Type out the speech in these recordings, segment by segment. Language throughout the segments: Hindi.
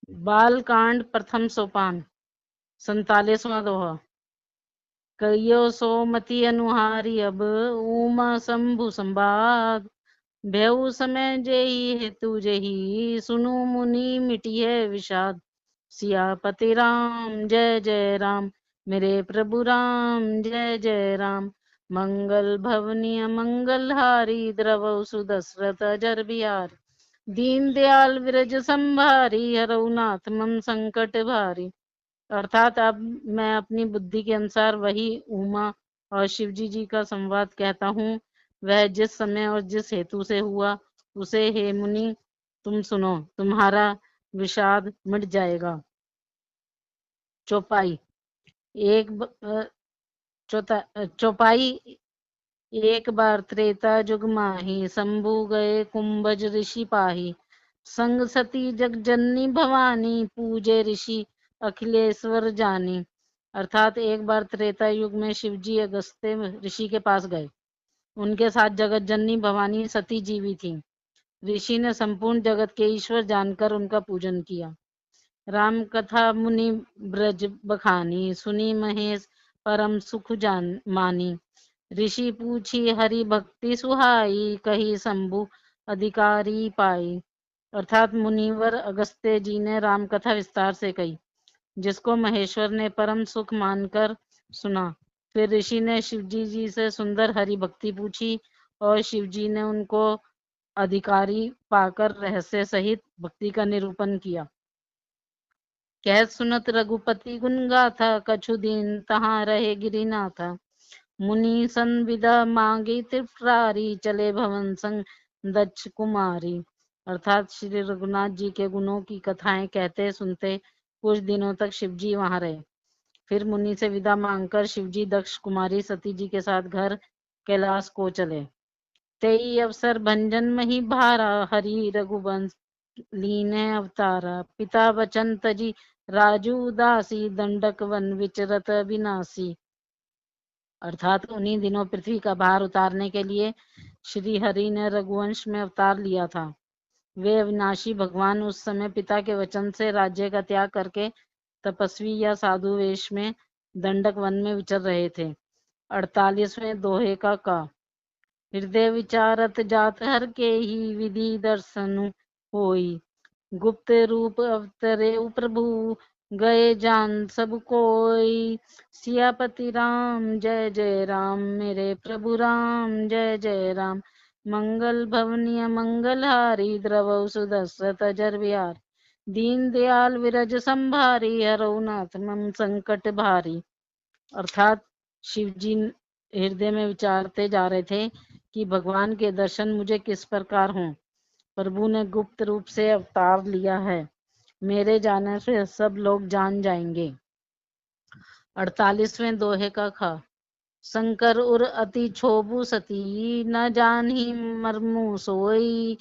बालकांड प्रथम सोपान 47वां दोहा। कहियो सोमति अनुहारी अब उमा शंभु संवाद। भेउ समय जेहि हेतु जेहि सुनु मुनि मिटिय विषाद। सियापति राम जय जय राम मेरे प्रभु राम जय जय राम। मंगल भवनीय मंगलहारी द्रवौ सुदशरथ अजर बिहारी। दीन दयाल विरज संभारी हरऊ नाथ मम संकट भारी। अर्थात अब मैं अपनी बुद्धि के अनुसार वही उमा और शिवजी जी का संवाद कहता हूँ। वह जिस समय और जिस हेतु से हुआ उसे हे मुनि तुम सुनो, तुम्हारा विषाद मिट जाएगा। चौपाई चौपाई एक बार त्रेता जुग माही शंभु गए कुंभज ऋषि पाही। संग सती जगजननी भवानी पूजे ऋषि अखिलेश्वर जानी। अर्थात एक बार त्रेता युग में शिवजी अगस्त्य ऋषि के पास गए। उनके साथ जगत जननी भवानी सती जीवी थी। ऋषि ने संपूर्ण जगत के ईश्वर जानकर उनका पूजन किया। राम कथा मुनि ब्रज बखानी सुनी महेश परम सुख जान मानी। ऋषि पूछी हरि भक्ति सुहाई कही शंभु अधिकारी पाई। अर्थात मुनिवर अगस्त्य जी ने राम कथा विस्तार से कही जिसको महेश्वर ने परम सुख मानकर सुना। फिर ऋषि ने शिवजी जी से सुंदर हरि भक्ति पूछी और शिवजी ने उनको अधिकारी पाकर रहस्य सहित भक्ति का निरूपण किया। कह सुनत रघुपति गुण गाथा कछु दिन तहाँ रहे गिरिनाथा। मुनि सन विदा मांगी त्रिपुरारी चले भवन संग दक्ष कुमारी। अर्थात श्री रघुनाथ जी के गुणों की कथाएं कहते सुनते कुछ दिनों तक शिवजी वहां रहे। फिर मुनि से विदा मांगकर शिवजी दक्ष कुमारी सती जी के साथ घर कैलाश को चले। तेई अवसर भंजन मही भारा हरि रघुवंश लीने अवतारा। पिता वचन तजी राजू उदासी दंडक वन विचरत विनाशी। अर्थात उन्हीं दिनों पृथ्वी का भार उतारने के लिए श्री हरि ने रघुवंश में अवतार लिया था। वे अविनाशी भगवान उस समय पिता के वचन से राज्य का त्याग करके तपस्वी या साधु वेश में दंडक वन में विचर रहे थे। 48वें दोहे का हृदय विचारत जात हर के ही विधि दर्शन होई। गुप्त रूप अवतरे प्रभु गए जान सब कोई। सियापति राम जय जय राम मेरे प्रभु राम जय जय राम। मंगल भवनीय मंगलहारी द्रवौ सुदशरथ अजर बिहारी। दीन दयाल विरज संभारी हरऊ नाथ मम संकट भारी। अर्थात शिवजी हृदय में विचारते जा रहे थे कि भगवान के दर्शन मुझे किस प्रकार हों। प्रभु ने गुप्त रूप से अवतार लिया है, मेरे जाने से सब लोग जान जाएंगे। 48वें दोहे का ख। शंकर उर अति क्षोभु सती न जानही मर्मु सोई।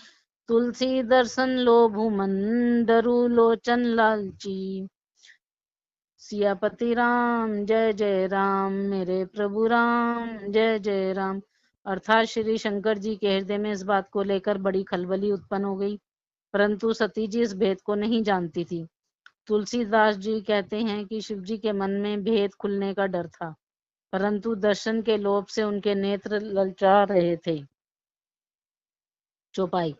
तुलसी दर्शन लोभु मन डरू लोचन लालची। सियापति राम जय जय राम मेरे प्रभु राम जय जय राम। अर्थात श्री शंकर जी के हृदय में इस बात को लेकर बड़ी खलबली उत्पन्न हो गई, परंतु सती जी इस भेद को नहीं जानती थी। तुलसीदास जी कहते हैं कि शिव जी के मन में भेद खुलने का डर था, परंतु दर्शन के लोभ से उनके नेत्र ललचा रहे थे। चौपाई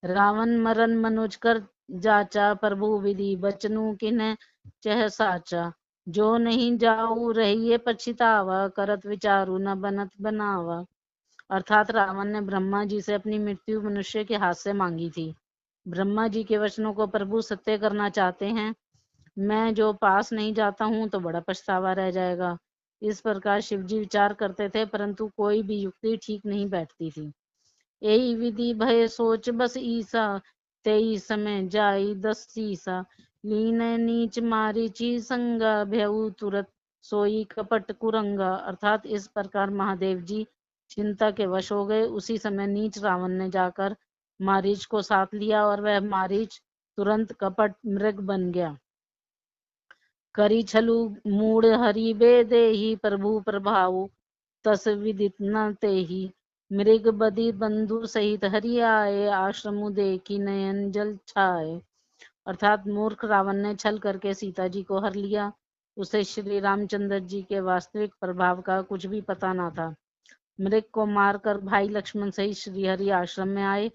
रावण मरण मनुज कर जाचा प्रभु विधि बचनु किन्ह चह साचा। जो नहीं जाऊ रहिए पछितावा करत विचारू न बनत बनावा। अर्थात रावण ने ब्रह्मा जी से अपनी मृत्यु मनुष्य के हाथ से मांगी थी। ब्रह्मा जी के वचनों को प्रभु सत्य करना चाहते हैं। मैं जो पास नहीं जाता हूँ तो बड़ा पछतावा रह जाएगा। इस प्रकार शिवजी विचार करते थे, परंतु कोई भी युक्ति ठीक नहीं बैठती थी। यही विधि भय सोच बस ईसा तेई समय जाई 10 सीसा। लीन नीच मारीची संगा भयउ तुरत सोई कपट कुरंगा। अर्थात इस प्रकार महादेव जी चिंता के वश हो गए। उसी समय नीच रावण ने जाकर मारीच को साथ लिया और वह मारीच तुरंत कपट मृग बन गया। करी छलु मूड हरि बेदेही प्रभु प्रभाव तस विदित न तेही। मृग बदि बंधु सहित हरि आए आश्रम देखी नयन जल छाए। अर्थात मूर्ख रावण ने छल करके सीता जी को हर लिया। उसे श्री रामचंद्र जी के वास्तविक प्रभाव का कुछ भी पता न था। मृग को मारकर भाई लक्ष्मण सहित श्रीहरि आश्रम में आए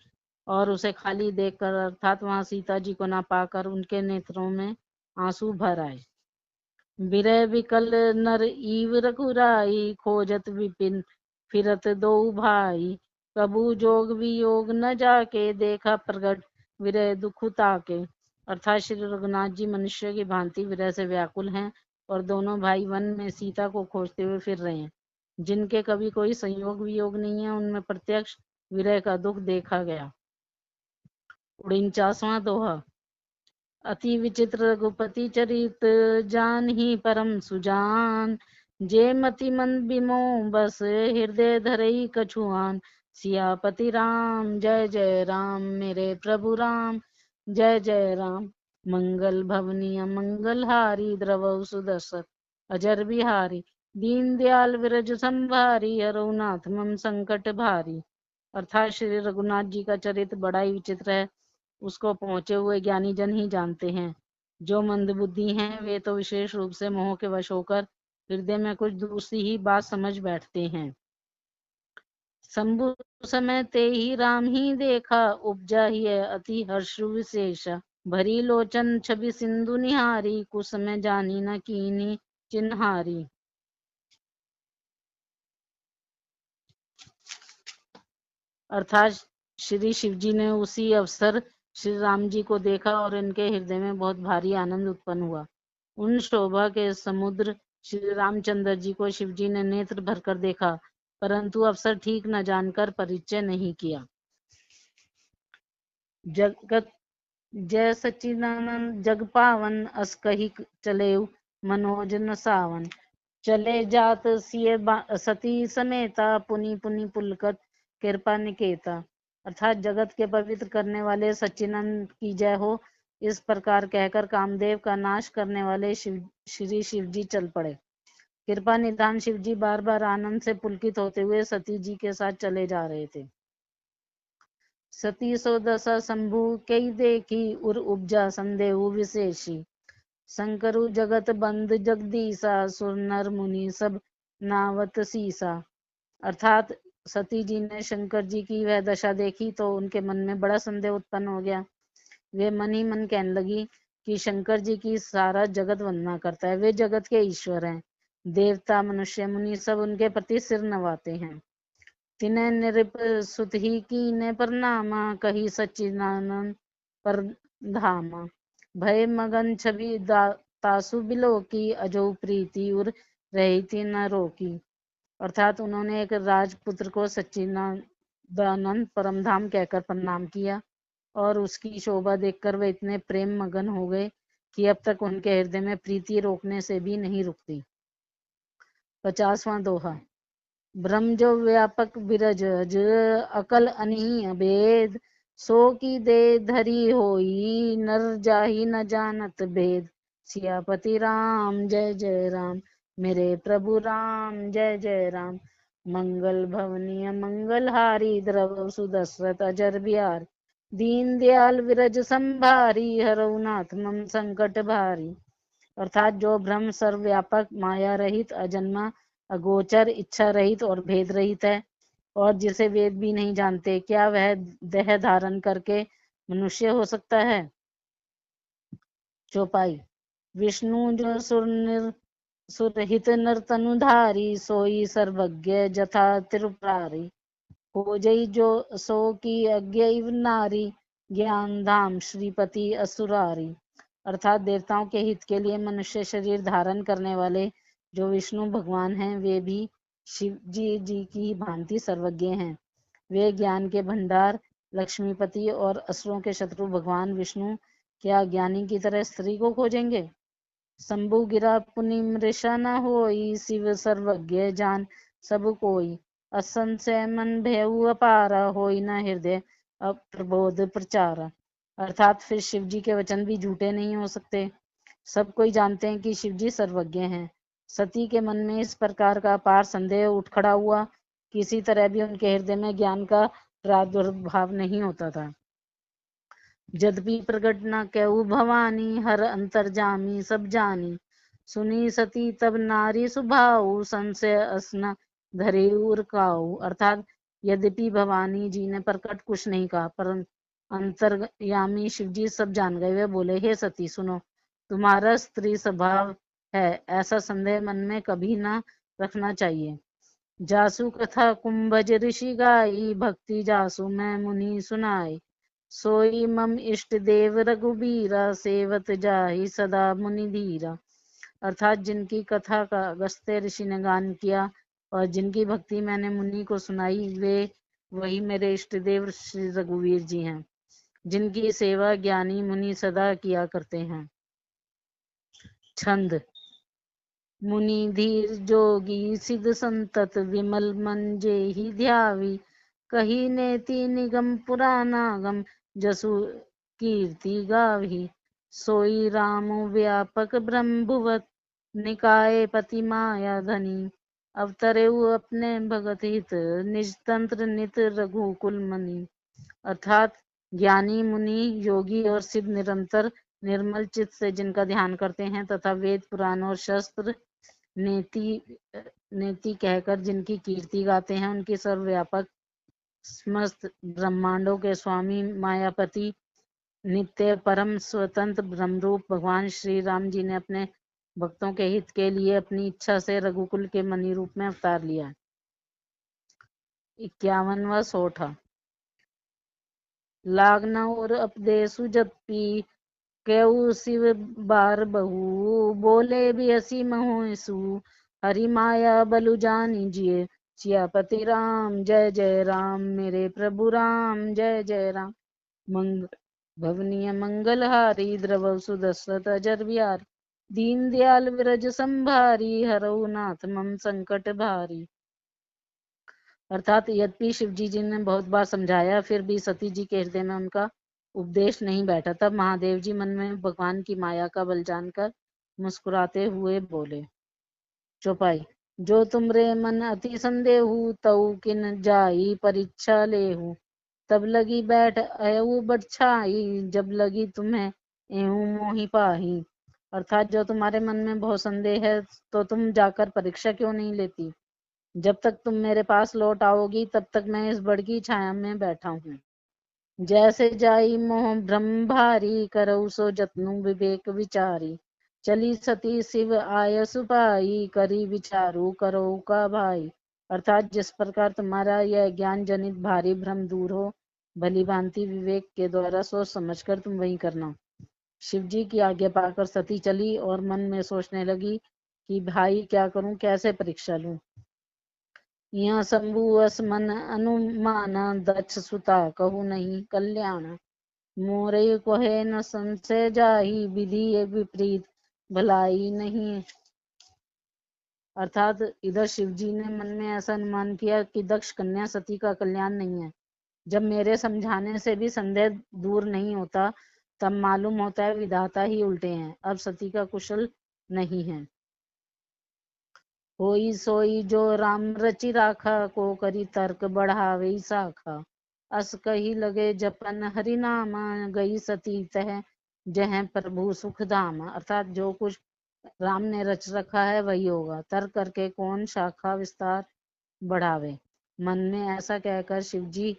और उसे खाली देखकर अर्थात वहां सीता जी को ना पाकर उनके नेत्रों में आंसू भर आए। विरह विकल नर ईव रघुराई, खोजत विपिन फिरत दो भाई। कबू जोग वियोग न जाके, देखा प्रगट विरह दुख ताके। अर्थात श्री रघुनाथ जी मनुष्य की भांति विरह से व्याकुल हैं और दोनों भाई वन में सीता को खोजते हुए फिर रहे हैं। जिनके कभी कोई संयोग वियोग नहीं है, उनमें प्रत्यक्ष विरह का दुख देखा गया। 49वां दोहा। अति विचित्र रघुपति चरित, जान ही परम सुजान। जे मति मंद बिमो बस, हृदय धरई कछुआन। सियापति राम जय जय राम, मेरे प्रभु राम जय जय राम। मंगल भवनीय मंगल हारी, द्रवहु सुदर्शन अजर बिहारी। दीन दयाल विरज संभारी, हरहुनाथ मम संकट भारी। अर्थात श्री रघुनाथ जी का चरित्र बड़ा ही विचित्र है, उसको पहुंचे हुए ज्ञानी जन ही जानते हैं। जो मंदबुद्धि हैं वे तो विशेष रूप से मोह के वश होकर हृदय में कुछ दूसरी ही बात समझ बैठते हैं। शंभु समय ते ही राम ही देखा, उपजा ही है अति हर्ष विशेष। भरी लोचन छवि सिंधु निहारी, कुछ समय जानी न कीनी चिन्हारी। अर्थात श्री शिव जी ने उसी अवसर श्री राम जी को देखा और इनके हृदय में बहुत भारी आनंद उत्पन्न हुआ। उन शोभा के समुद्र श्री रामचंद्र जी को शिव जी ने नेत्र भरकर देखा, परंतु अवसर ठीक न जानकर परिचय नहीं किया। जगत जय सच्चिदानंद जग पावन, अस कही चले मनोज न सावन। चले जात सिय सती समेता, पुनि पुनि पुलकत कृपा निकेता। अर्थात जगत के पवित्र करने वाले सच्चिदानंद की जय हो, इस प्रकार कहकर कामदेव का नाश करने वाले श्री शिव जी चल पड़े। कृपा निधान शिव जी बार बार आनंद से पुलकित होते हुए सती जी के साथ चले जा रहे थे। सती सो दशा शंभु कई देखी, उर उपजा संदेह विशेषी। शंकरु जगत बंद जगदीसा, सुर नर मुनि सब नावत सीसा। अर्थात सती जी ने शंकर जी की वह दशा देखी तो उनके मन में बड़ा संदेह उत्पन्न हो गया। वे मन ही मन कहने लगी कि शंकर जी की सारा जगत वंदना करता है, वे जगत के ईश्वर हैं। देवता मनुष्य मुनि सब उनके प्रति सिर नवाते हैं। तिन्हें निरप सुत ही कीने प्रणामा, कही सच्चिदानंद पर धामा। भय मगन छवि तासु बिलो की, अजो प्रीति उर रही थी न रोकी। अर्थात उन्होंने एक राजपुत्र को सच्चिदानंद परमधाम कहकर प्रणाम किया और उसकी शोभा देखकर वे इतने प्रेम मगन हो गए कि अब तक उनके हृदय में प्रीति रोकने से भी नहीं रुकती। 50वां दोहा। ब्रह्म जो व्यापक बिरज, अकल अनही अभेद। सो की दे धरी होई, नर जाहि न जानत भेद। सियापति राम जय जय राम, मेरे प्रभु राम जय जय राम। मंगल भवनीय मंगल हारी, द्रव सुदशरथ अजर बिहार। दीन दयाल विरज संभारी, हरहुनाथ मम संकट भारी। अर्थात जो ब्रह्म सर्वव्यापक माया रहित अजन्मा अगोचर इच्छा रहित और भेद रहित है और जिसे वेद भी नहीं जानते, क्या वह देह धारण करके मनुष्य हो सकता है। चौपाई। विष्णु जो सुरहित नर तनुधारी, सोई सर्वज्ञ जथा त्रिपुरारी। हो जई जो सो की अज्ञ नारी, ज्ञान धाम श्रीपति असुरारी। अर्थात देवताओं के हित के लिए मनुष्य शरीर धारण करने वाले जो विष्णु भगवान हैं, वे भी शिव जी की भांति सर्वज्ञ हैं। वे ज्ञान के भंडार लक्ष्मीपति और असुरों के शत्रु भगवान विष्णु क्या ज्ञानी की तरह स्त्री को खोजेंगे। शंभु गिरा पुनि मृषा न होई, शिव सर्वज्ञ जान सब कोई। असंशय मन भयउ अपारा, होई न हृदय अप्रबोध प्रचार। अर्थात फिर शिव जी के वचन भी झूठे नहीं हो सकते। सब कोई जानते हैं कि शिव जी सर्वज्ञ हैं। सती के मन में इस प्रकार का अपार संदेह उठ खड़ा हुआ, किसी तरह भी उनके हृदय में ज्ञान का प्रादुर्भाव नहीं होता था। यद्यपि प्रगट न कहु भवानी, हर अंतर्जामी सब जानी। सुनी सती तब नारी सुभाऊ, संशय असना धरे उरकाऊ। अर्थात यद्यपि भवानी जी ने प्रकट कुछ नहीं कहा, पर अंतर्यामी शिव जी सब जान गए। वे बोले, हे सती सुनो, तुम्हारा स्त्री स्वभाव है, ऐसा संदेह मन में कभी ना रखना चाहिए। जासु कथा कुंभज ऋषि गाई, भक्ति जासु मैं मुनि सुनाई। सोई मम इष्ट देव रघुबीरा, सेवत जाहि सदा मुनि धीरा। अर्थात जिनकी कथा का अगस्त्य ऋषि ने गान किया और जिनकी भक्ति मैंने मुनि को सुनाई, वे वही मेरे इष्ट देव श्री रघुवीर जी हैं, जिनकी सेवा ज्ञानी मुनि सदा किया करते हैं। छंद। मुनि धीर जोगी सिद्ध संतत, विमल मन जेहि ध्यावी। कही नेति निगम पुराना, गम जसु कीर्ति गावी। सोई राम व्यापक ब्रह्मभुवत, निकाय पति माया धनी। अवतरेउ अपने भगत हित, निज तंत्र नित रघुकुल मनि। अर्थात ज्ञानी मुनि योगी और सिद्ध निरंतर निर्मल चित्त से जिनका ध्यान करते हैं तथा वेद पुराण और शस्त्र नेति कहकर जिनकी कीर्ति गाते हैं, उनकी सर्वव्यापक समस्त ब्रह्मांडों के स्वामी मायापति नित्य परम स्वतंत्र ब्रह्मरूप भगवान श्री राम जी ने अपने भक्तों के हित के लिए अपनी इच्छा से रघुकुल के मणि रूप में अवतार लिया। 51वां सोठा। लागना और अपदेसु जपी, केऊ शिव बार बहु। बोले भी हसी महोसु, हरि माया बलु जानी जिये। सियापति राम जय जय राम, मेरे प्रभु राम जय जय राम। भवनीय मंगलहारी, द्रवौ सुदशरथ अजर बिहारी। दीन दयाल विरज संभारी, हरऊ नाथ मम संकट भारी। अर्थात यद्यपि शिव जी ने बहुत बार समझाया, फिर भी सती जी के हृदय में उनका उपदेश नहीं बैठा। तब महादेव जी मन में भगवान की माया का बल जानकर मुस्कुराते हुए बोले। चौपाई। जो तुमरे मन अति संदेहु, तऊ किन जाई परीक्षा लेहु। तब लगी बैठ अयऊ बड़छाई, जब लगी तुम्हें एहू मोहि पाही। अर्थात जो तुम्हारे मन में बहुत संदेह है, तो तुम जाकर परीक्षा क्यों नहीं लेती। जब तक तुम मेरे पास लौट आओगी, तब तक मैं इस बड़ की छाया में बैठा हूँ। जैसे जाई मोह भ्रम भारी, करऊ सो जतनु विवेक विचारी। चली सती शिव आय सुपाई, करी विचारू करो का भाई। अर्थात जिस प्रकार तुम्हारा यह ज्ञान जनित भारी भ्रम दूर हो, भली भांति विवेक के द्वारा सोच समझकर तुम वही करना। शिव जी की आज्ञा पाकर सती चली और मन में सोचने लगी कि भाई क्या करूं, कैसे परीक्षा लूं। यहाँ शंभु अस मन अनुमान, दक्ष सुता कहू नहीं कल्याण। मोरे कहे न संशय जाही, विधि विपरीत भलाई नहीं। अर्थात इधर शिव जी ने मन में ऐसा अनुमान किया कि दक्ष कन्या सती का कल्याण नहीं है। जब मेरे समझाने से भी संदेह दूर नहीं होता, तब मालूम होता है विधाता ही उल्टे हैं, अब सती का कुशल नहीं है। होई सोई जो राम रचि राखा, को करी तर्क बढ़ावे साखा। अस कही लगे जपन हरि नाम, गई सती तह जह प्रभु सुख धाम। अर्थात जो कुछ राम ने रच रखा है वही होगा, तर्क करके कौन शाखा विस्तार बढ़ावे। मन में ऐसा कहकर शिव जी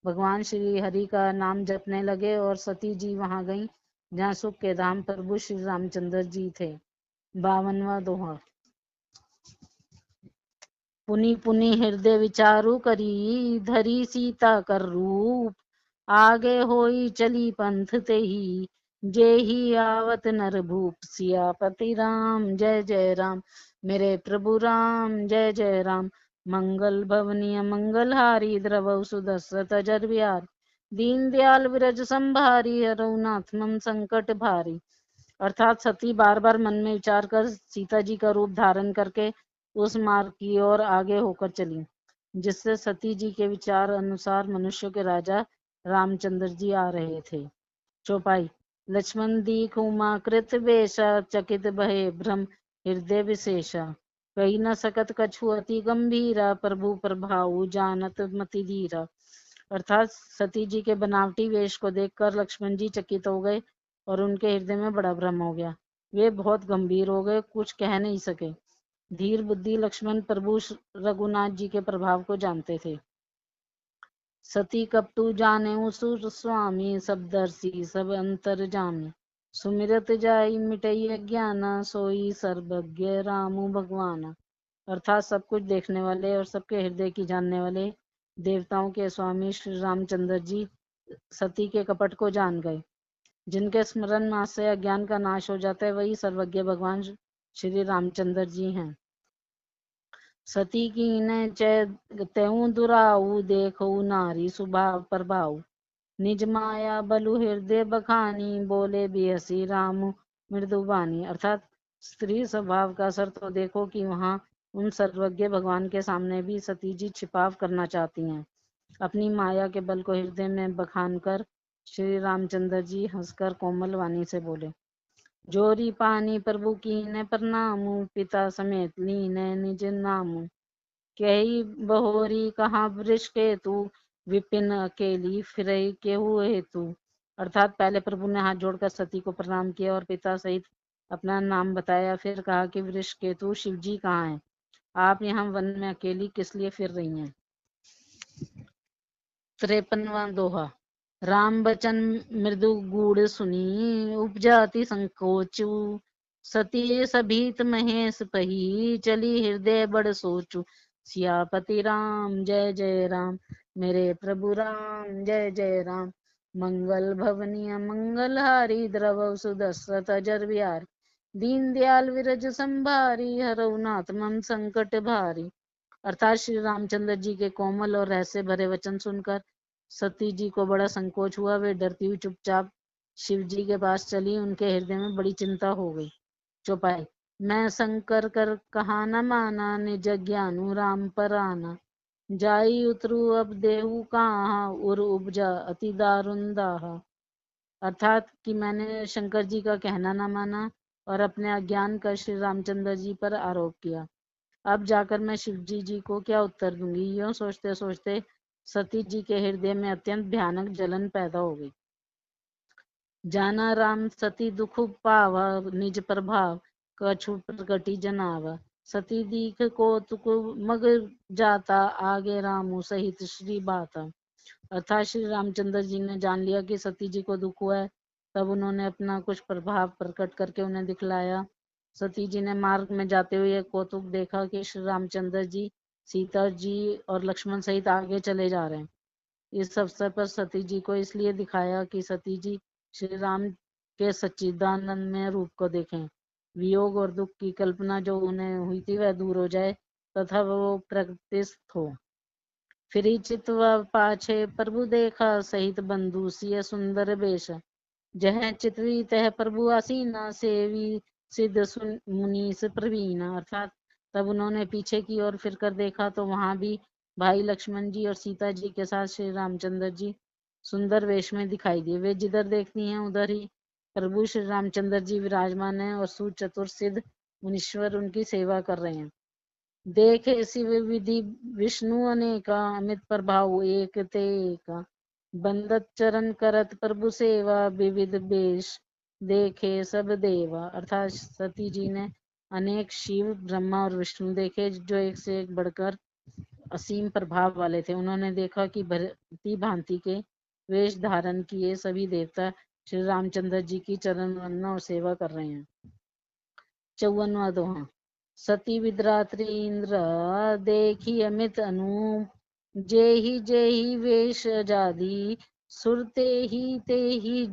भगवान श्री हरि का नाम जपने लगे और सती जी वहां गईं जहाँ सुख के धाम प्रभु श्री रामचंद्र जी थे। 52वां दोहा। पुनि पुनि हृदय विचारु करी, धरी सीता कर रूप। आगे होई चली पंथ ते ही, जेहि आवत नर भूप। सियापति राम जय जय राम, मेरे प्रभु राम जय जय राम। मंगल भवनीय मंगलहारी, द्रवौ सुदशरथ अजर बिहारी। दीन दयाल विरज संभारी, हरऊ नाथ मम संकट भारी। अर्थात सती बार बार मन में विचार कर सीता जी का रूप धारण करके उस मार्ग की ओर आगे होकर चली, जिससे सती जी के विचार अनुसार मनुष्यों के राजा रामचंद्र जी आ रहे थे। चौपाई। लक्ष्मण दीख उमा कृत वेशा, चकित भये भ्रम हृदय विशेषा। कही न सकत कछु अति गंभीरा, प्रभु प्रभाऊ जानत मति धीरा। अर्थात सती जी के बनावटी वेश को देखकर लक्ष्मण जी चकित हो गए और उनके हृदय में बड़ा भ्रम हो गया। वे बहुत गंभीर हो गए, कुछ कह नहीं सके। धीर बुद्धि लक्ष्मण प्रभु रघुनाथ जी के प्रभाव को जानते थे। सती कपटू जाने सुर स्वामी, सब दर्शी सब अंतर जामी। सुमिरत जाई मिटई अज्ञान, सोई सर्वज्ञ रामु भगवान। अर्थात सब कुछ देखने वाले और सबके हृदय की जानने वाले देवताओं के स्वामी श्री रामचंद्र जी सती के कपट को जान गए। जिनके स्मरण मात्र से अज्ञान का नाश हो जाता है, वही सर्वज्ञ भगवान श्री रामचंद्र जी हैं। सती कीन त्यऊ दुराऊ, देखो नारी स्वभाव प्रभाव। निज माया बलु हृदय बखानी, बोले बेहसी राम मृदुबानी। अर्थात स्त्री स्वभाव का असर तो देखो कि वहाँ उन सर्वज्ञ भगवान के सामने भी सती जी छिपाव करना चाहती हैं। अपनी माया के बल को हृदय में बखान कर श्री रामचंद्र जी हंसकर कोमल वाणी से बोले, जोरी पानी प्रभु कीन प्रणामु, पिता समेत लीन निज नामु। कही बहोरी कहाँ वृष के तू, विपिन अकेली फिरे केहू हेतु। अर्थात पहले प्रभु ने हाथ जोड़कर सती को प्रणाम किया और पिता सहित अपना नाम बताया। फिर कहा कि वृष केतु शिव जी कहाँ हैं, आप यहाँ वन में अकेली किस लिए फिर रही हैं। 53वां दोहा। राम बचन मृदु गूढ़ सुनी, उपजाति संकोचु। सती सभीत महेश पही, चली हृदय बड़ सोचु। सियापति राम जय जय राम, मेरे प्रभु राम जय जय राम। मंगल भवनीय मंगलहारी, द्रवौ सुदशरथ अजर बिहारी। दीन दयाल विरज संभारी, हरौ नाथ मम संकट भारी। अर्थात श्री रामचंद्र जी के कोमल और रहस्य भरे वचन सुनकर सती जी को बड़ा संकोच हुआ। वे डरती हुई चुपचाप शिव जी के पास चली। उनके हृदय में बड़ी चिंता हो गई। चौपाई। मैं शंकर कर कहा न माना, निज ज्ञानु राम पर आना। जाई उतरू अब देहु कहाँ, उर उपजा अति दारुण दाहा। अर्थात कि मैंने शंकर जी का कहना न माना और अपने अज्ञान का श्री रामचंद्र जी पर आरोप किया। अब जाकर मैं शिव जी को क्या उत्तर दूंगी। यूं सोचते सोचते सती जी के हृदय में अत्यंत भयानक जलन पैदा हो गई। जाना राम सती दुख पावा, निज प्रभाव कछु प्रगति जनावा। सती दीख को तुक मग जाता, आगे रामू सहित श्री बाता। अर्थात श्री रामचंद्र जी ने जान लिया कि सती जी को दुख हुआ है। तब उन्होंने अपना कुछ प्रभाव प्रकट करके उन्हें दिखलाया। सती जी ने मार्ग में जाते हुए कौतुक देखा कि श्री रामचंद्र जी सीता जी और लक्ष्मण सहित आगे चले जा रहे हैं। इस अवसर पर सती जी को इसलिए दिखाया कि सती जी श्री राम के सच्चिदानंदमय रूप को देखें, वियोग और दुख की कल्पना जो उन्हें हुई थी वह दूर हो जाए तथा वो प्रकृतिस्थ हो। फिर चितवा पाछे प्रभु देखा, सहित बंधु सिय सुंदर बेश। जह चितवी तह प्रभु आसीना, सेवी सिद्ध मुनीस प्रवीणा। अर्थात तब उन्होंने पीछे की ओर फिर कर देखा तो वहां भी भाई लक्ष्मण जी और सीता जी के साथ श्री रामचंद्र जी सुंदर वेश में दिखाई दिए। वे जिधर देखती हैं उधर ही प्रभु श्री रामचंद्र जी विराजमान हैं और सुचतुर सिद्ध मुनीश्वर उनकी सेवा कर रहे हैं। देखे शिव विधि विष्णु अनेका, अमित प्रभाव एक तेका। बंदत चरण करत प्रभु सेवा, विविध वेश देखे सब देवा। अर्थात सती जी ने अनेक शिव ब्रह्मा और विष्णु देखे जो एक से एक बढ़कर असीम प्रभाव वाले थे। उन्होंने देखा कि भली भांति के वेश धारण किए सभी देवता श्री रामचंद्र जी की चरण वंदना और सेवा कर रहे हैं। 54वां दोहा। सती विद्रात्री इंद्र, देखी अमित अनूप। जेहि वेश जादी, सुरते ही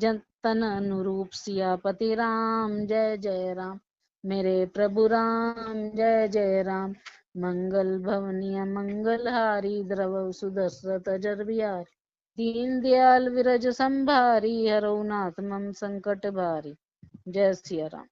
तन अनुरूप। सियापति राम जय जय राम, मेरे प्रभु राम जय जय राम। मंगल भवनीय मंगलहारी, द्रवौ सुदशरथ अजर बिहारी। दीन दयाल विरज संभारी, हरौ नाथ मम संकट भारी। जय सिया राम।